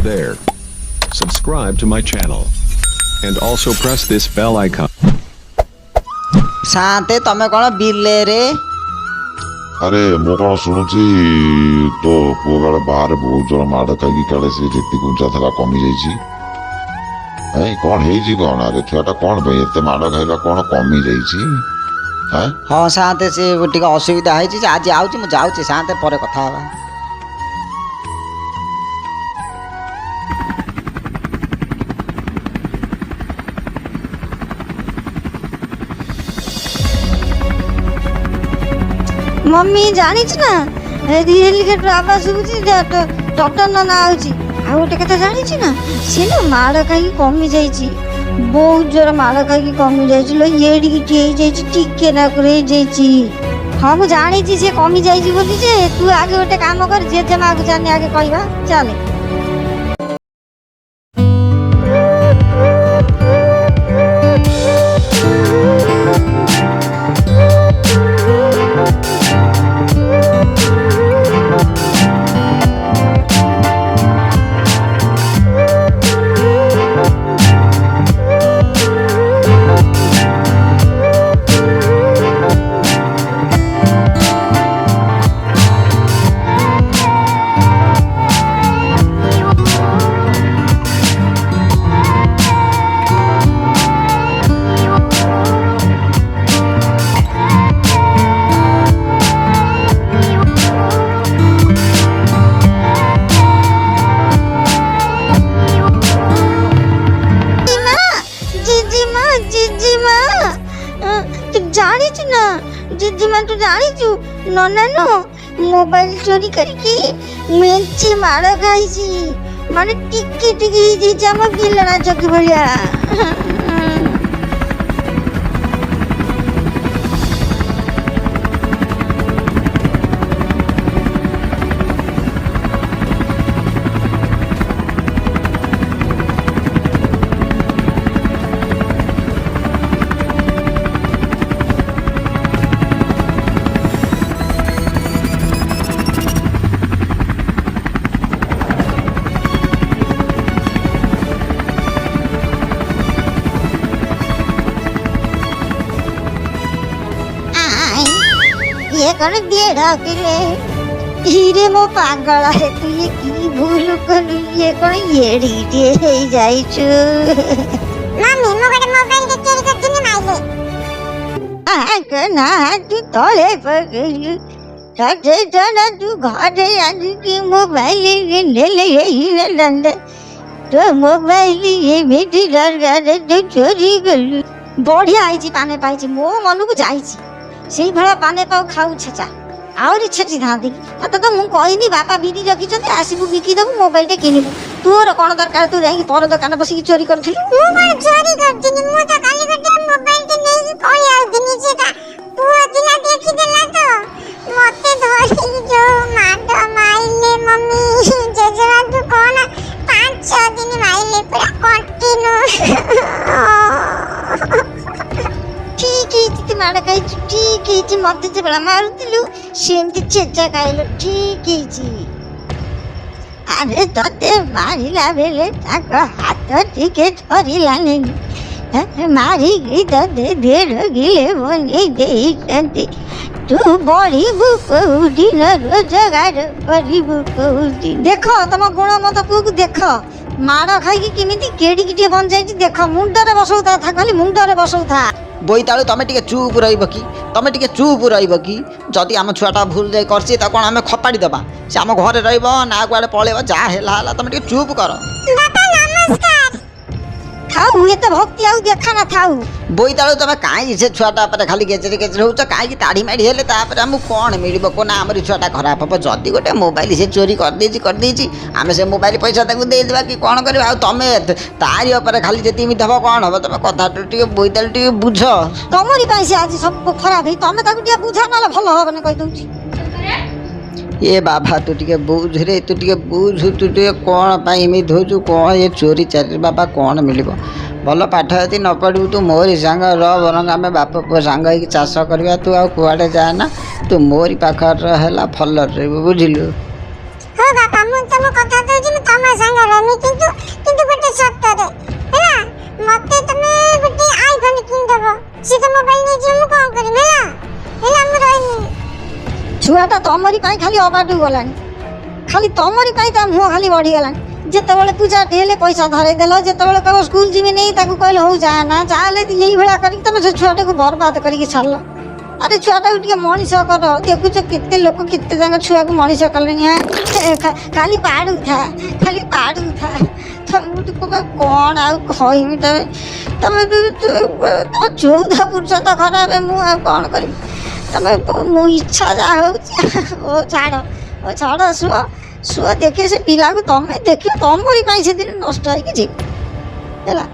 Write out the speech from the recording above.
there. Subscribe to my channel. And also press this bell icon. शांते तमे कौन बिले रे अरे मु कौन शुणुची तो पुओ काले बाहर बहुत जोर माड़ खाई काले से जेति गुंजा थला कमी जाइछि कौन हेइछि कौन अरे छुआटा कौन भाई एते माड़ खाइला कौन कमी जाइछि हाँ शांते से टिके असुविधा है आज आउची मु जाउची शांते परे कथा हवा मम्मी जानी ना हेलिकप्टर आवाज शुभुची डॉक्टर ना आउची आ गोटे कथा जानी ना सी ना माड़ कहीं कमी जाइए बहुत जोर माड़ कहीं कमी जाइए टिके हाँ मुझे जानी सी कमी जाइए बोली जे तू आगे गोटे काम कर जेजेमा को जाने आगे कहवा चले जीजीमा तू जानी चु नना नो मोबाइल चोरी करके मेंची मार खाई माने टिकी टिकी जीजामा बिलना चकी भलिया ये कौन बेड़ा किले हीरे मो पागला है तू ये की भूल कर ये कौन येड़ी दे हे जाई छु मम्मी मो गडे मोबाइल के चोरी करती ने माइले आ ना तू तोले पर गई काटे जाना तू घरे आज की मोबाइल ले ले ही न दंड तो मोबाइल ये बेटी डर गए तो चोरी कर बढ़िया आई जी पाने पाई जी मो मन को जाई छी से भाड़ा पाने पाऊ खाऊ छेचा आउरी छेची थांती तो मु कहनी बापा बिरी रखिछन्ते आसीबु बिकी दबु मोबाइल टे किनिबु तोर कोन दरकार तू जाई पर दुकान बसी चोरी करथिलु मु कोन चोरी करथिनी मु त काली गटे मोबाइल टे नै कोई आउदिनी छेता पुआ दिना देखि देला तो मते धरि जो माड माइले मम्मी जेजेमा तू कोन 5-6 दिन माइले पूरा कंटिन्यू ठीक है माड़ खाई ठीक है मत जो बड़ा मारुलु सेमती चेचा खाइल ठीक है अरे ते मारिला बेले हाथ टिके धरला मारिकी ते ढेर गिले बनी दे तू बढ़ू कौन रोजगार करू देख तुम गुण मत पुक देख माड़ खाई किमी केड़ी बन जाए देख मुंडरे बसौता था खाली मुंडरे बसौता बोईतालु तमे टिके चुप रहिब कि तमे टिके चुप रहिब कि जदि आम छुआटा भूल जाए करछि त कोन आमे खपाड़ी देबा से आम घरे रहिब ना कुआडे पळेबा जा हेला हेला तमे टिके चुप कर बाबा नमस्कार थाउ एते भक्ति आउ देखा ना थाउ बोईतालु तमे काई से छुआटा पर खाली गेजरे गेजरे होउछ काई ताड़ी माड़ी हेले तापर हम कोन मिलिबो कोना हमरी छुआटा खराब हबो जदि गोटे मोबाइल से चोरी कर देछि आमे से मोबाइल पैसा ताकू दे देबा कि कोन करबा आ तमे तारी ऊपर खाली जेति मी दबो कोन हबो तमे कथा टिके बोईतालु टिके बुझ तमरी पाई से आज सब खराब है तमे ताकू टिके बुझा नाले भलो हबने कहि दउछि ये बाबा तू टिके बुझ रे तू टिके बुझ तू टिके कौन पाई एमि धोचु कौन ये चोरी चारी बाबा कौन मिलिबो भल पाठ यदि न पढ़ू तू मोरी सांग रंग आम बाप पुआ सांग हो चाष करवा तू आ कुआडे जाना तू मोरी पाखर है भल रही बुझिलु हो बापा मु तुम कथा दउछि ତମ ସାଙ୍ଗରେ ରହିମି କିନ୍ତୁ କିନ୍ତୁ ଗୋଟେ ସତରେ ହେଲା ମତେ ତମେ ଗୋଟେ ଆଇଫୋନ କିଣିଦବ ସେ ତ ମୋବାଇଲ ନେଇଯିବ ମୁଁ କଣ କରିବି ହେଲା ହେଲା ମୁଁ ରହିମି। ଛୁଆଟା ତମରି ପାଇଁ ଖାଲି ଅବାଟୁ ଗଲାଣି ଖାଲି ତମରି ପାଇଁ ତା ମୁହଁ ଖାଲି ବଢିଗଲାଣି ଯେତେବେଳେ ପୂଜା ହେଲେ ପଇସା ଧରେଇ ଦେଲ ଯେତେବେଳେ କହିବ ସ୍କୁଲ ଯିବି ନେଇ ତାକୁ କହିଲେ ହଉ ଯା ନା ଯାହେଲେ ଏଇଭଳିଆ କରିକି ତମେ ସେ ଛୁଆଟାକୁ ବର୍ବାଦ କରିକି ଛାଡ଼ିଲ। ଆରେ ଛୁଆଟାକୁ ଟିକେ ମଣିଷ କର ଦେଖୁଛ କେତେ ଲୋକ କେତେ ତାଙ୍କ ଛୁଆକୁ ମଣିଷ କଲେଣି ଖାଲି ପାଡୁଥା ତମେ କଣ ଆଉ କହିବି ତମେ ଚଉଦ ପୁରୁଷ ତ ଖରାପ ମୁଁ ଆଉ କଣ କରିବି ତମେ ମୋ ଇଚ୍ଛା ଯାହା ହଉଛି ଛାଡ଼ ଶୁଅ ଦେଖେ ସେ ପିଲାକୁ ତମେ ଦେଖିବ ତମରି ପାଇଁ ସେଦିନ ନଷ୍ଟ ହେଇକି ଯିବ ହେଲା।